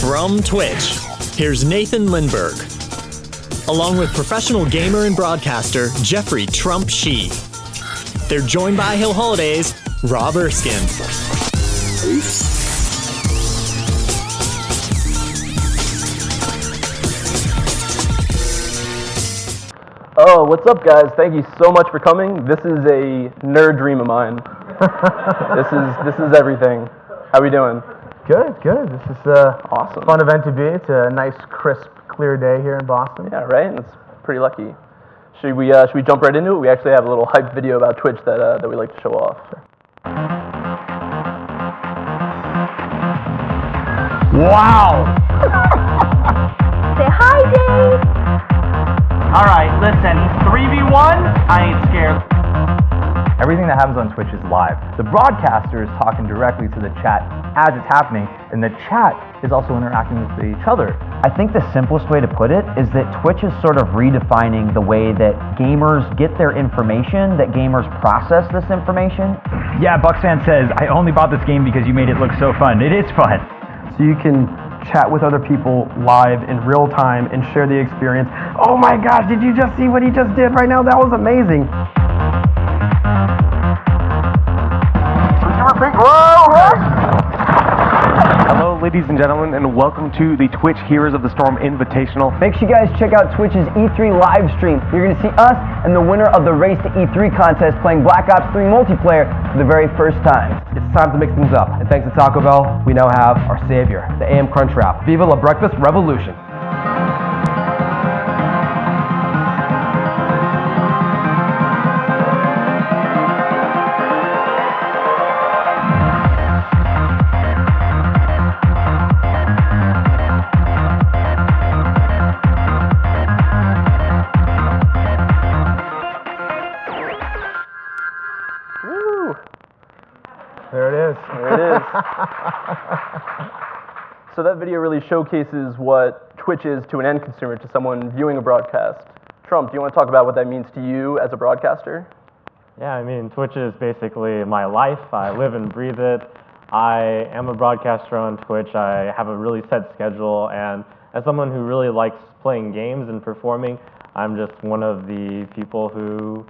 From Twitch, here's Nathan Lindberg, along with professional gamer and broadcaster Jeffrey Trump Shee. They're joined by Holiday's Rob Erskine. Oh, what's up, guys? Thank you so much for coming. This is a nerd dream of mine. This is everything. How are we doing? Good. This is Awesome. Fun event to be. It's a nice, crisp, clear day here in Boston. Yeah, right? It's pretty lucky. Should we jump right into it? We actually have a little hype video about Twitch that we like to show off. Wow! Say hi, Dave! Alright, listen, 3v1, I ain't scared. Everything that happens on Twitch is live. The broadcaster is talking directly to the chat as it's happening, and the chat is also interacting with each other. I think the simplest way to put it is that Twitch is sort of redefining the way that gamers get their information, that gamers process this information. Yeah, Bucksfan says, I only bought this game because you made it look so fun. It is fun. So you can chat with other people live in real time and share the experience. Oh my gosh, did you just see what he just did right now? That was amazing. Hello, ladies and gentlemen, and welcome to the Twitch Heroes of the Storm Invitational. Make sure you guys check out Twitch's E3 live stream. You're going to see us and the winner of the Race to E3 contest playing Black Ops 3 multiplayer for the very first time. It's time to mix things up, and thanks to Taco Bell, we now have our savior, the AM Crunch Wrap. Viva la Breakfast Revolution! There it is. There it is. So that video really showcases what Twitch is to an end consumer, to someone viewing a broadcast. Trump, do you want to talk about what that means to you as a broadcaster? Yeah, I mean, Twitch is basically my life. I live and breathe it. I am a broadcaster on Twitch. I have a really set schedule, and as someone who really likes playing games and performing, I'm just one of the people who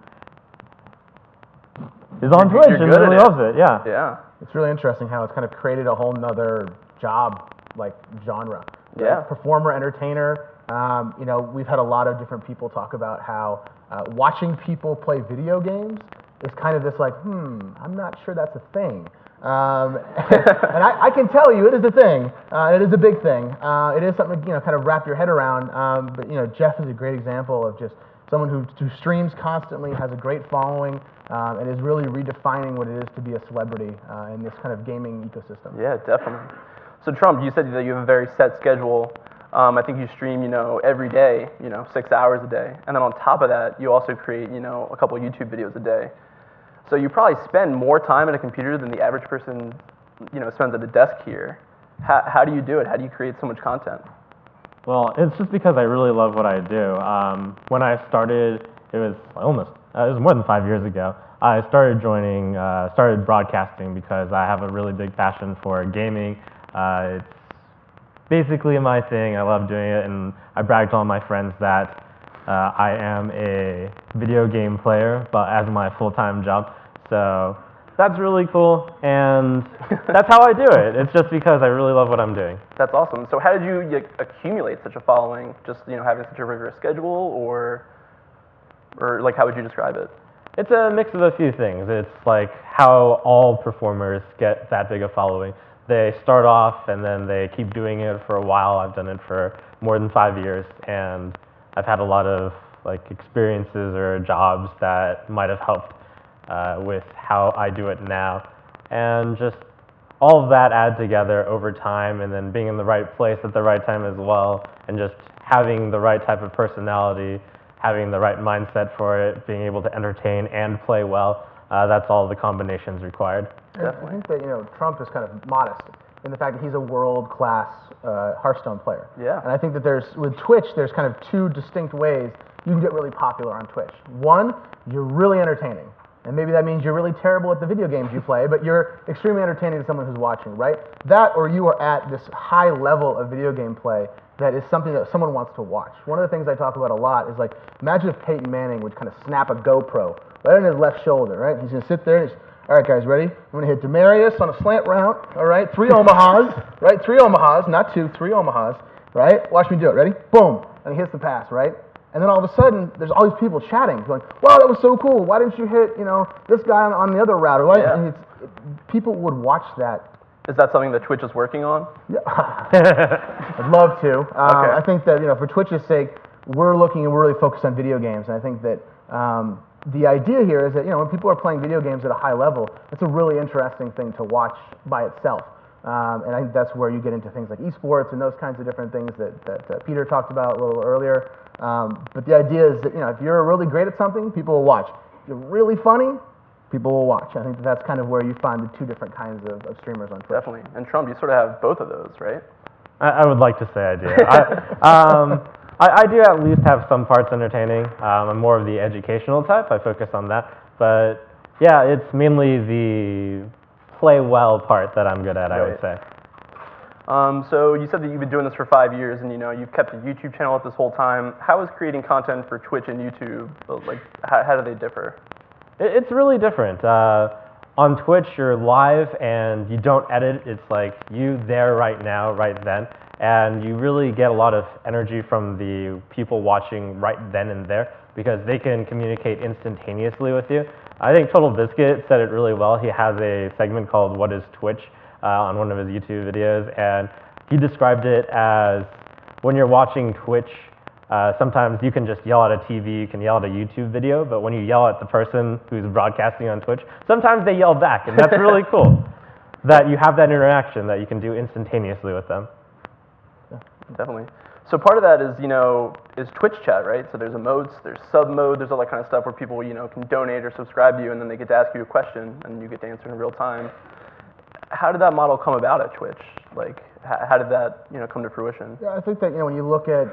is on Twitch and really loves it. Yeah. It's really interesting how it's kind of created a whole nother job, like genre. Yeah. Performer, entertainer. We've had a lot of different people talk about how watching people play video games is kind of this like, I'm not sure that's a thing. And I can tell you it is a thing. It is a big thing. It is something to kind of wrap your head around. But Jeff is a great example of just someone who streams constantly, has a great following, and is really redefining what it is to be a celebrity in this kind of gaming ecosystem. Yeah, definitely. So Trump, you said that you have a very set schedule. I think you stream, every day, 6 hours a day. And then on top of that, you also create, a couple of YouTube videos a day. So you probably spend more time at a computer than the average person, spends at a desk here. How do you do it? How do you create so much content? Well, it's just because I really love what I do. When I started, it was more than 5 years ago. I started broadcasting because I have a really big passion for gaming. It's basically my thing. I love doing it, and I brag to all my friends that I am a video game player, but as my full-time job. So that's really cool, and that's how I do it. It's just because I really love what I'm doing. That's awesome. So how did you accumulate such a following? Just having such a rigorous schedule, or like how would you describe it? It's a mix of a few things. It's like how all performers get that big a following. They start off and then they keep doing it for a while. I've done it for more than 5 years, and I've had a lot of experiences or jobs that might have helped with how I do it now. And just all of that add together over time, and then being in the right place at the right time as well, and just having the right type of personality, having the right mindset for it, being able to entertain and play well. That's all the combinations required. Definitely. I think that Trump is kind of modest in the fact that he's a world-class Hearthstone player. Yeah. And I think that with Twitch, there's kind of two distinct ways you can get really popular on Twitch. One, you're really entertaining. And maybe that means you're really terrible at the video games you play, but you're extremely entertaining to someone who's watching, right? That, or you are at this high level of video game play that is something that someone wants to watch. One of the things I talk about a lot is like, imagine if Peyton Manning would kind of snap a GoPro right on his left shoulder, right? He's gonna sit there and all right, guys, ready? I'm gonna hit Demarius on a slant route, all right? 3 Omahas, right? 3 Omahas, not 2, 3 Omahas, right? Watch me do it, ready? Boom, and he hits the pass, right? And then all of a sudden, there's all these people chatting, going, wow, that was so cool. Why didn't you hit, this guy on the other route? Right? Yeah. And people would watch that. Is that something that Twitch is working on? Yeah. I'd love to. Okay. I think that, for Twitch's sake, we're looking and we're really focused on video games. And I think that the idea here is that, when people are playing video games at a high level, it's a really interesting thing to watch by itself. And I think that's where you get into things like esports and those kinds of different things that Peter talked about a little earlier. But the idea is that, if you're really great at something, people will watch. If you're really funny, people will watch. I think that's kind of where you find the two different kinds of streamers on Twitch. Definitely. And Trump, you sort of have both of those, right? I would like to say I do. I do at least have some parts entertaining. I'm more of the educational type. I focus on that. But yeah, it's mainly the play well part that I'm good at, I would say. So you said that you've been doing this for 5 years, and you've kept a YouTube channel up this whole time. How is creating content for Twitch and YouTube, like, how do they differ? It's really different. On Twitch, you're live and you don't edit. It's like you there right now, right then, and you really get a lot of energy from the people watching right then and there because they can communicate instantaneously with you. I think Total Biscuit said it really well. He has a segment called What is Twitch? On one of his YouTube videos, and he described it as when you're watching Twitch, sometimes you can just yell at a TV, you can yell at a YouTube video, but when you yell at the person who's broadcasting on Twitch, sometimes they yell back, and that's really cool, that you have that interaction that you can do instantaneously with them. Yeah, definitely. So part of that is, is Twitch chat, right? So there's emotes, there's sub mode, there's all that kind of stuff where people, can donate or subscribe to you, and then they get to ask you a question, and you get to answer in real time. How did that model come about at Twitch? Like, how did that, come to fruition? Yeah, I think that, when you look at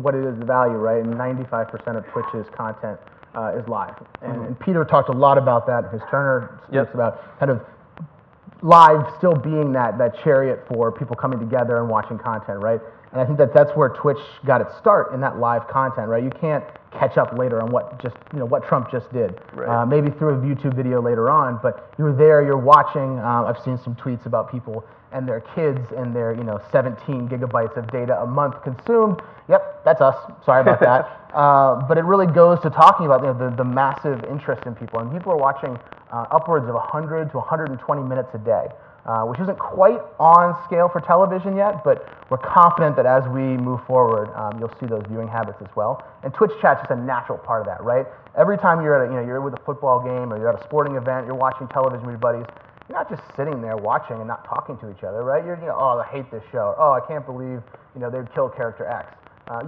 what it is, the value, right, and 95% of Twitch's content is live. And Peter talked a lot about that. His Turner speaks about kind of live still being that chariot for people coming together and watching content, right? And I think that's where Twitch got its start in that live content, right? You can't catch up later on what Trump just did. Right. Maybe through a YouTube video later on, but you're there, you're watching. I've seen some tweets about people and their kids and their 17 gigabytes of data a month consumed. Yep, that's us. Sorry about that. But it really goes to talking about the massive interest in people, and people are watching upwards of 100 to 120 minutes a day. Which isn't quite on scale for television yet, but we're confident that as we move forward, you'll see those viewing habits as well. And Twitch chat's just a natural part of that, right? Every time you're at you're with a football game or you're at a sporting event, you're watching television with your buddies, you're not just sitting there watching and not talking to each other, right? You're oh, I hate this show. Oh, I can't believe they'd kill character X.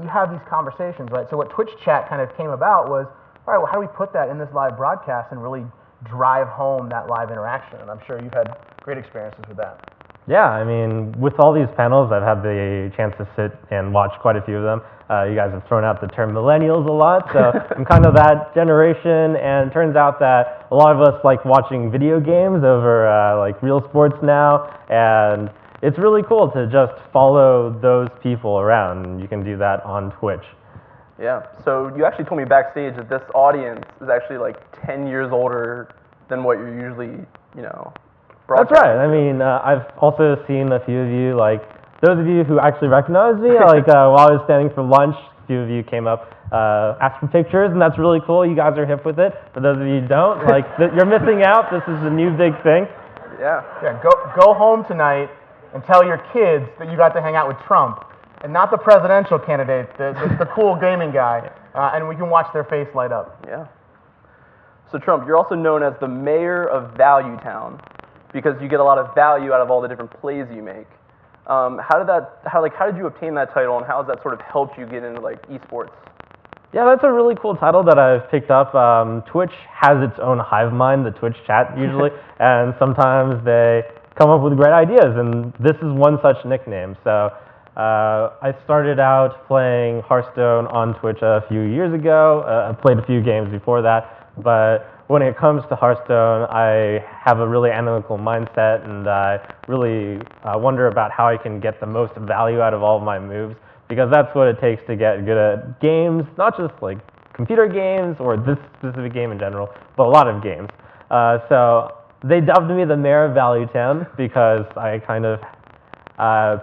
You have these conversations, right? So what Twitch chat kind of came about was, all right, well, how do we put that in this live broadcast and really drive home that live interaction? And I'm sure you've had great experiences with that. Yeah, I mean, with all these panels, I've had the chance to sit and watch quite a few of them. You guys have thrown out the term millennials a lot, so I'm kind of that generation, and it turns out that a lot of us like watching video games over like real sports now, and it's really cool to just follow those people around. You can do that on Twitch. Yeah, so you actually told me backstage that this audience is actually like 10 years older than what you're usually, That's right. I mean, I've also seen a few of you, like, those of you who actually recognize me, like, while I was standing for lunch, a few of you came up, asked for pictures, and that's really cool. You guys are hip with it. For those of you who don't, like, you're missing out. This is a new big thing. Yeah. Yeah, go home tonight and tell your kids that you got to hang out with Trump, and not the presidential candidate, the cool gaming guy, and we can watch their face light up. Yeah. So Trump, you're also known as the mayor of Value Town because you get a lot of value out of all the different plays you make. How did you obtain that title, and how has that sort of helped you get into like esports? Yeah, that's a really cool title that I've picked up. Twitch has its own hive mind, the Twitch chat usually, and sometimes they come up with great ideas, and this is one such nickname. So I started out playing Hearthstone on Twitch a few years ago. I played a few games before that, But when it comes to Hearthstone, I have a really analytical mindset, and I really wonder about how I can get the most value out of all of my moves, because that's what it takes to get good at games, not just like computer games or this specific game in general, but a lot of games. So they dubbed me the mayor of Value Town because I kind of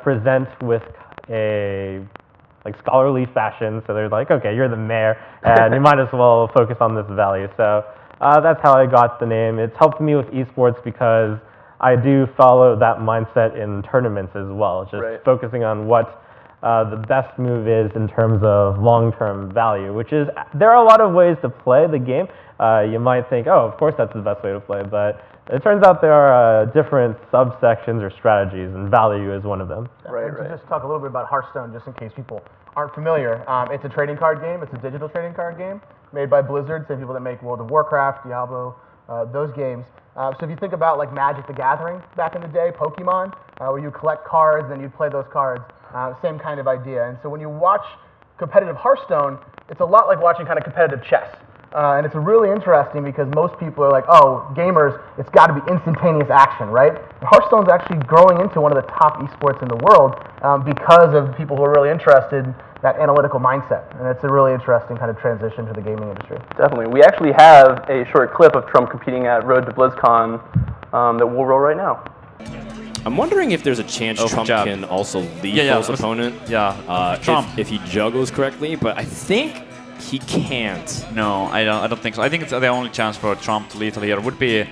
present with a like scholarly fashion. So they're like, okay, you're the mayor, and you might as well focus on this value. So that's how I got the name. It's helped me with esports because I do follow that mindset in tournaments as well, just focusing on what the best move is in terms of long-term value, which is, there are a lot of ways to play the game. You might think, oh, of course that's the best way to play, but it turns out there are different subsections or strategies, and value is one of them. To just talk a little bit about Hearthstone, just in case people aren't familiar, it's a trading card game. It's a digital trading card game made by Blizzard, same people that make World of Warcraft, Diablo, those games. So if you think about like Magic the Gathering back in the day, Pokemon, where you collect cards and you play those cards, same kind of idea. And so when you watch competitive Hearthstone, it's a lot like watching kind of competitive chess. And it's really interesting because most people are like, oh, gamers, it's got to be instantaneous action, right? And Hearthstone's actually growing into one of the top esports in the world because of people who are really interested in that analytical mindset. And it's a really interesting kind of transition to the gaming industry. Definitely. We actually have a short clip of Trump competing at Road to BlizzCon that we'll roll right now. I'm wondering if there's a chance Trump can also lead his opponent. Trump. If he juggles correctly, but I think he can't. No, I don't think so. I think it's the only chance for Trump to lethal here would be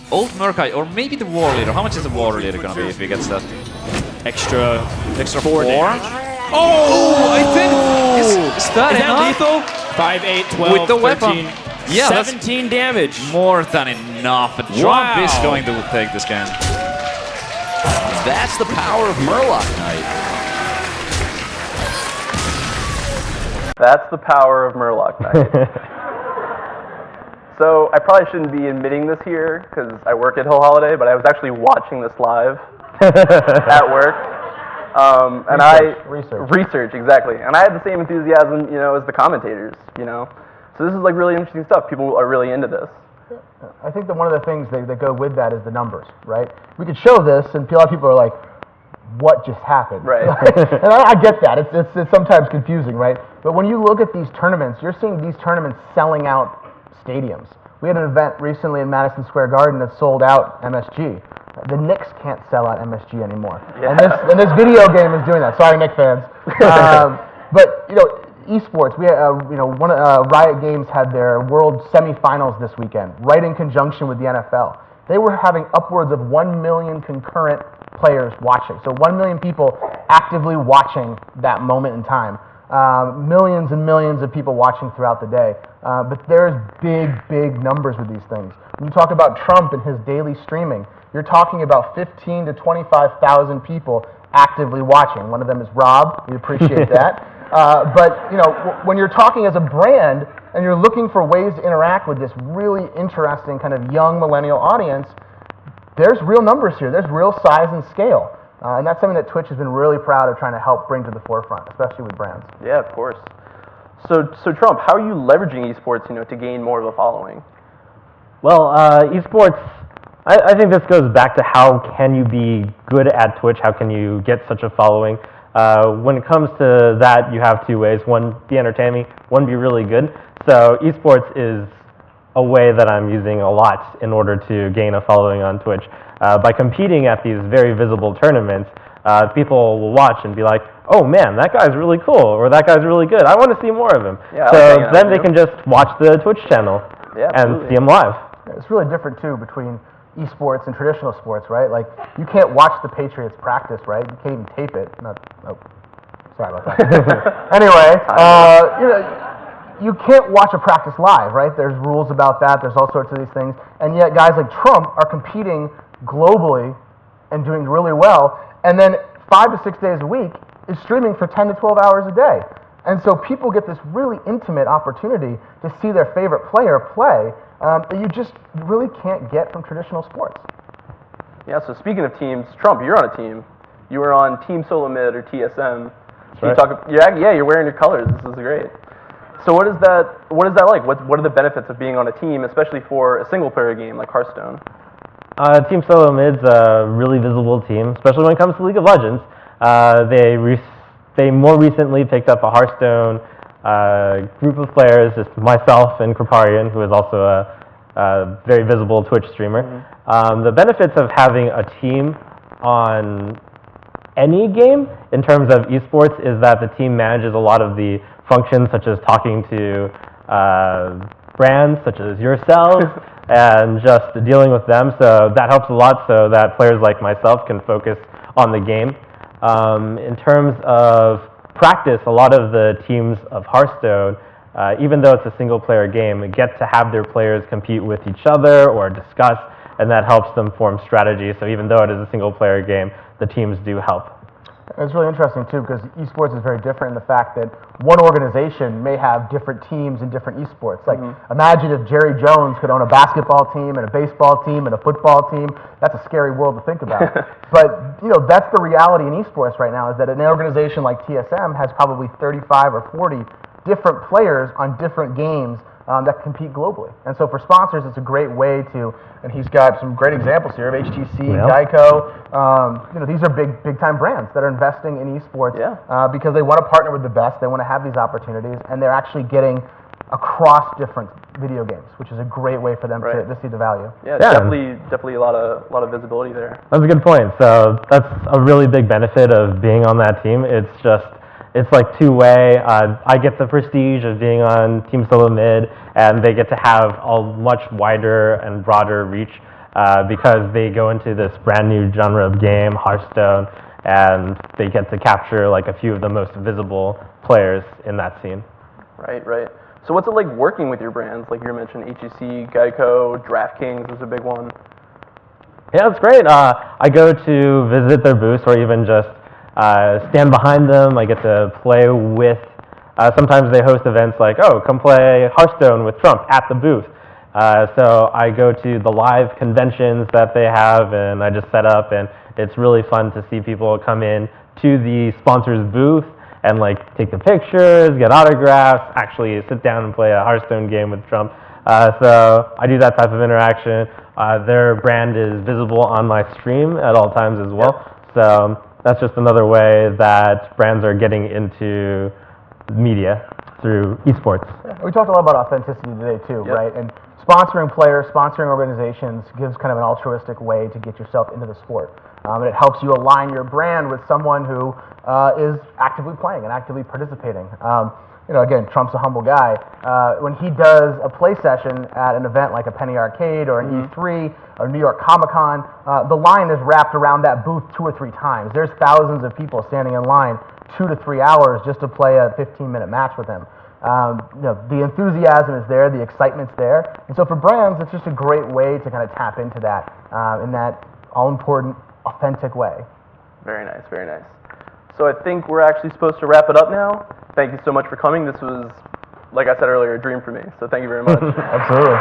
Old Murkai, or maybe the War Leader. How much is the War Leader gonna be if he gets that? Extra 4? Oh, I think is that lethal? 5, 8, 12, with the 13, weapon. Yeah, 17 damage. More than enough. And Trump is going to take this game. That's the power of Murloc Knight. That's the power of Murloc Knight. So I probably shouldn't be admitting this here because I work at Holliday, but I was actually watching this live at work. Research, exactly. And I had the same enthusiasm, as the commentators, So this is like really interesting stuff. People are really into this. I think that one of the things that go with that is the numbers, right? We could show this, and a lot of people are like, what just happened? Right. And I get that. It's sometimes confusing, right? But when you look at these tournaments, you're seeing these tournaments selling out stadiums. We had an event recently in Madison Square Garden that sold out MSG. The Knicks can't sell out MSG anymore. Yeah. And this video game is doing that. Sorry, Knicks fans. But, esports, we Riot Games had their World Semifinals this weekend, right in conjunction with the NFL. They were having upwards of 1 million concurrent players watching. So 1 million people actively watching that moment in time. Millions and millions of people watching throughout the day. But there's big numbers with these things. When you talk about Trump and his daily streaming, you're talking about 15 to 25,000 people actively watching. One of them is Rob. We appreciate that. But when you're talking as a brand and you're looking for ways to interact with this really interesting kind of young millennial audience, there's real numbers here. There's real size and scale. And that's something that Twitch has been really proud of trying to help bring to the forefront, especially with brands. Yeah, of course. So Trump, how are you leveraging esports, to gain more of a following? Well, esports, I think this goes back to how can you be good at Twitch? How can you get such a following? When it comes to that, you have two ways. One, be entertaining. One, be really good. So esports is a way that I'm using a lot in order to gain a following on Twitch. By competing at these very visible tournaments, people will watch and be like, oh man, that guy's really cool, or that guy's really good. I want to see more of him. Yeah, so then they can just watch the Twitch channel and see him live. It's really different too between esports and traditional sports, right? Like, you can't watch the Patriots practice, right? You can't even tape it. Sorry about that. Anyway, you can't watch a practice live, right? There's rules about that. There's all sorts of these things. And yet guys like Trump are competing globally and doing really well. And then 5 to 6 days a week is streaming for 10 to 12 hours a day. And so people get this really intimate opportunity to see their favorite player play that you just really can't get from traditional sports. Yeah, so speaking of teams, Trump, you're on a team. You were on Team Solomid or TSM. Right. You're wearing your colors. This is great. So what is that like? What are the benefits of being on a team, especially for a single player game like Hearthstone? Team Solo Mid's a really visible team, especially when it comes to League of Legends. They more recently picked up a Hearthstone group of players, just myself and Kriparian, who is also a very visible Twitch streamer. The benefits of having a team on any game in terms of esports is that the team manages a lot of the functions, such as talking to brands such as yourselves and just dealing with them. So that helps a lot so that players like myself can focus on the game. In terms of practice, a lot of the teams of Hearthstone, even though it's a single player game, get to have their players compete with each other or discuss, and that helps them form strategy. So even though it is a single player game, the teams do help. It's really interesting too, because esports is very different in the fact that one organization may have different teams in different esports. Like, imagine if Jerry Jones could own a basketball team and a baseball team and a football team. That's a scary world to think about. But that's the reality in esports right now, is that an organization like TSM has probably 35 or 40 different players on different games that compete globally. And so for sponsors, it's a great way to, and he's got some great examples here of HTC, Geico. These are big time brands that are investing in esports because they want to partner with the best. They want to have these opportunities, and they're actually getting across different video games, which is a great way for them to see the value. Yeah, definitely a lot of visibility there. That's a good point. So that's a really big benefit of being on that team. It's like two-way. I get the prestige of being on Team Solo Mid, and they get to have a much wider and broader reach because they go into this brand new genre of game, Hearthstone, and they get to capture like a few of the most visible players in that scene. Right. So what's it like working with your brands? Like you mentioned HTC, Geico, DraftKings is a big one. Yeah, it's great. I go to visit their booths or even just stand behind them. I get to play with, sometimes they host events like, come play Hearthstone with Trump at the booth. So I go to the live conventions that they have, and I just set up, and it's really fun to see people come in to the sponsor's booth and like take the pictures, get autographs, actually sit down and play a Hearthstone game with Trump. So I do that type of interaction. Their brand is visible on my stream at all times as well. So that's just another way that brands are getting into media through esports. We talked a lot about authenticity today too, right? And sponsoring players, sponsoring organizations gives kind of an altruistic way to get yourself into the sport. And it helps you align your brand with someone who is actively playing and actively participating. Again, Trump's a humble guy. When he does a play session at an event like a Penny Arcade or an E3 or New York Comic Con, the line is wrapped around that booth 2 or 3 times. There's thousands of people standing in line 2 to 3 hours just to play a 15-minute match with him. The enthusiasm is there, the excitement's there, and so for brands, it's just a great way to kind of tap into that in that all-important, authentic way. Very nice, very nice. So I think we're actually supposed to wrap it up now. Thank you so much for coming. This was, like I said earlier, a dream for me, so thank you very much. Absolutely.